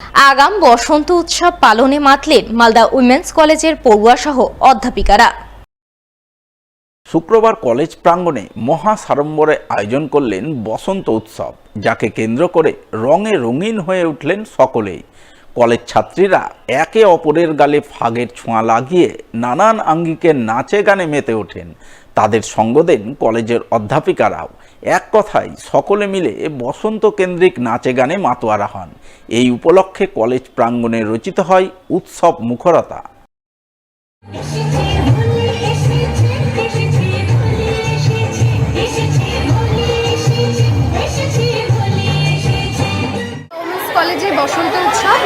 আগাম বসন্ত উৎসব পালনে মাতলেন মালদা উইমেন্স কলেজের পড়ুয়া সহ অধ্যাপিকারা। শুক্রবার কলেজ প্রাঙ্গণে মহা সাড়ম্বরে আয়োজন করলেন বসন্ত উৎসব, যাকে কেন্দ্র করে রঙে রঙিন হয়ে উঠলেন সকলেই। কলেজ ছাত্রীরা একে অপরের গালে ফাগের ছোঁয়া লাগিয়ে নানান আঙ্গিকে নাচে গানে মেতে ওঠেন। তাদের সঙ্গ দেন কলেজের অধ্যাপিকারাও। এক কথায় সকলে মিলে বসন্ত কেন্দ্রিক নাচে গানে মাতোয়ারা হন। এই উপলক্ষে কলেজ প্রাঙ্গণে রচিত হয় উৎসব মুখরতা। কলেজে বসন্ত উৎসব,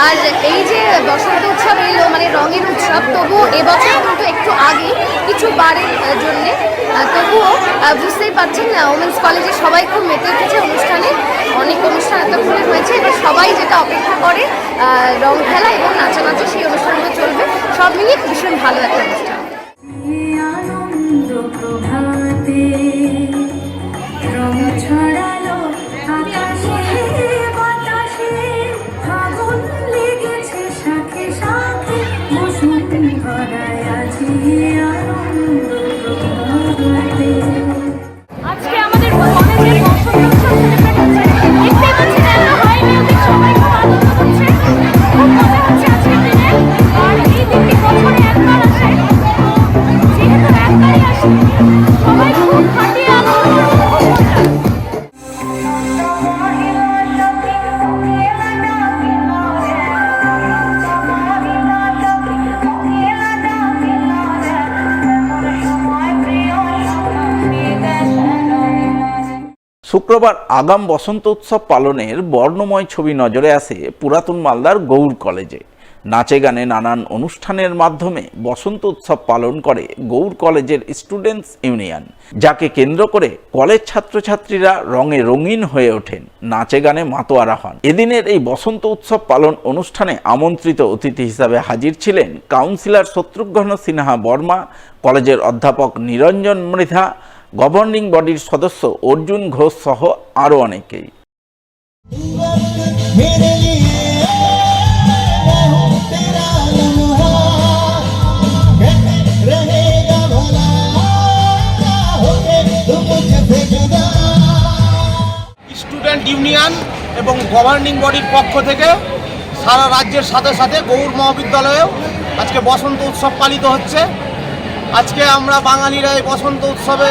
আর এই যে বসন্ত উৎসব এলো মানে রঙের উৎসব, তবুও এবছর কিন্তু একটু আগে কিছু বারের জন্যে, তবুও বুঝতেই পারছেন না উমেন্স কলেজে সবাই খুব মেতে উঠেছে অনুষ্ঠানে। অনেক অনুষ্ঠান এতক্ষণে হয়েছে, এবার সবাই যেটা অপেক্ষা করে রং খেলা এবং নাচানাচি, সেই অনুষ্ঠানগুলো চলবে। সব মিলিয়ে ভীষণ ভালো একটা অনুষ্ঠান। আজকে আমাদের কলেজের বসন্ত উৎসব সেলিব্রেট হচ্ছে। দেখতেই পাচ্ছেন এত হাই মিউজিক, সবাই খুব আনন্দ করছে, খুব মজা হচ্ছে আজকের দিনে। আর এই দিনটি বছরে একবার আসে, যেহেতু একবারই আসে, সবাই খুব ফাটিয়ে আনন্দ করছে, খুব মজা। শুক্রবার আগাম বসন্ত উৎসব পালনের বর্ণময় ছবি নজরে আসে পুরাতন মালদার গৌড় কলেজে। নাচে গানে নানান অনুষ্ঠানের মাধ্যমে বসন্ত উৎসব পালন করে গৌড় কলেজের স্টুডেন্টস ইউনিয়ন, যাকে কেন্দ্র করে কলেজ ছাত্রছাত্রীরা রঙে রঙিন হয়ে ওঠেন, নাচে গানে মাতোয়ারা হন। এদিনের এই বসন্ত উৎসব পালন অনুষ্ঠানে আমন্ত্রিত অতিথি হিসাবে হাজির ছিলেন কাউন্সিলর শত্রুঘ্ন সিনহা বর্মা, কলেজের অধ্যাপক নিরঞ্জন মৃধা, গভর্নিং বডির সদস্য অর্জুন ঘোষ সহ আরও অনেকেই। স্টুডেন্ট ইউনিয়ন এবং গভর্নিং বডির পক্ষ থেকে সারা রাজ্যের সাথে সাথে গৌড় মহাবিদ্যালয়েও আজকে বসন্ত উৎসব পালিত হচ্ছে। আজকে আমরা বাঙালিরা এই বসন্ত উৎসবে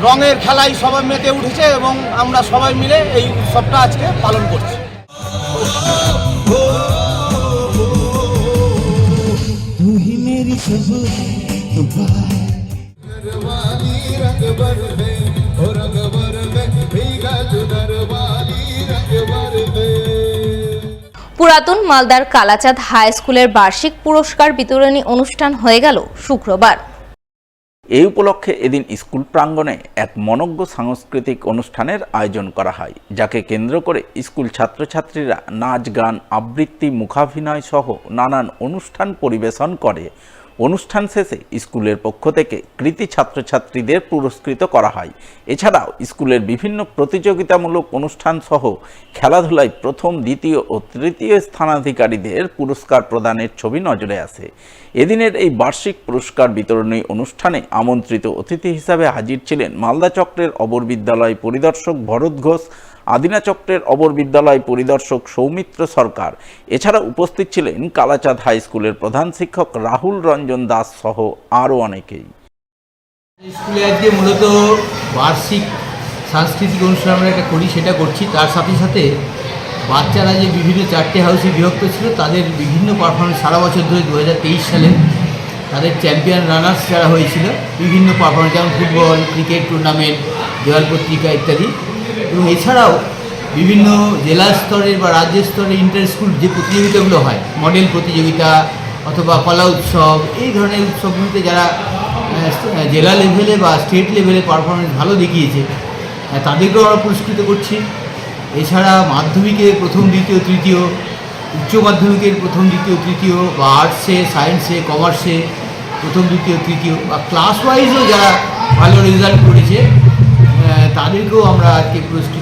রঙের খেলায় সবাই মেতে উঠেছে এবং আমরা সবাই মিলে এই উৎসবটা আজকে পালন করছি। পুরাতন মালদার কালাচাঁদ হাই স্কুলের বার্ষিক পুরস্কার বিতরণী অনুষ্ঠান হয়ে গেল শুক্রবার। এই উপলক্ষে এদিন স্কুল প্রাঙ্গণে এক মনোজ্ঞ সাংস্কৃতিক অনুষ্ঠানের আয়োজন করা হয়, যাকে কেন্দ্র করে স্কুল ছাত্রছাত্রীরা নাচ গান, আবৃত্তি, মুখাভিনয় সহ নানান অনুষ্ঠান পরিবেশন করে। অনুষ্ঠান শেষে স্কুলের পক্ষ থেকে কৃতী ছাত্রছাত্রীদের পুরস্কৃত করা হয়। এছাড়াও স্কুলের বিভিন্ন প্রতিযোগিতামূলক অনুষ্ঠান সহ খেলাধুলায় প্রথম, দ্বিতীয় ও তৃতীয় স্থানাধিকারীদের পুরস্কার প্রদানের ছবি নজরে আসে। এদিনের এই বার্ষিক পুরস্কার বিতরণী অনুষ্ঠানে আমন্ত্রিত অতিথি হিসাবে হাজির ছিলেন মালদা চক্রের অবর বিদ্যালয় পরিদর্শক ভরত ঘোষ, আদিনা চক্রের অবর বিদ্যালয় পরিদর্শক সৌমিত্র সরকার। এছাড়া উপস্থিত ছিলেন কালাচাঁদ হাই স্কুলের প্রধান শিক্ষক রাহুল রঞ্জন দাস সহ আরও অনেকেই। স্কুলে আজকে মূলত বার্ষিক সাংস্কৃতিক অনুষ্ঠান আমরা একটা করি, সেটা করছি। তার সাথে সাথে বাচ্চারা যে বিভিন্ন 4টে হাউসে বিভক্ত ছিল, তাদের বিভিন্ন পারফরমেন্স সারা বছর ধরে 2023 সালে তাদের চ্যাম্পিয়ন রানার্স যারা হয়েছিল, বিভিন্ন পারফরমেন্স যেমন ফুটবল, ক্রিকেট টুর্নামেন্ট, দেওয়াল পত্রিকা ইত্যাদি। এবং এছাড়াও বিভিন্ন জেলা স্তরের বা রাজ্য স্তরের ইন্টার স্কুল যে প্রতিযোগিতাগুলো হয়, মডেল প্রতিযোগিতা অথবা কলা উৎসব, এই ধরনের উৎসবগুলিতে যারা জেলা লেভেলে বা স্টেট লেভেলে পারফরমেন্স ভালো দেখিয়েছে, তাদেরকেও আমরা পুরস্কৃত করছি। এছাড়া মাধ্যমিকে প্রথম, দ্বিতীয়, তৃতীয়, উচ্চ মাধ্যমিকের প্রথম, দ্বিতীয়, তৃতীয় বা আর্টসে, সায়েন্সে, কমার্সে প্রথম, দ্বিতীয়, তৃতীয় বা ক্লাস ওয়াইজও যারা ভালো রেজাল্ট করেছে তাদেরকেও আমরা আজকে পুরস্কৃত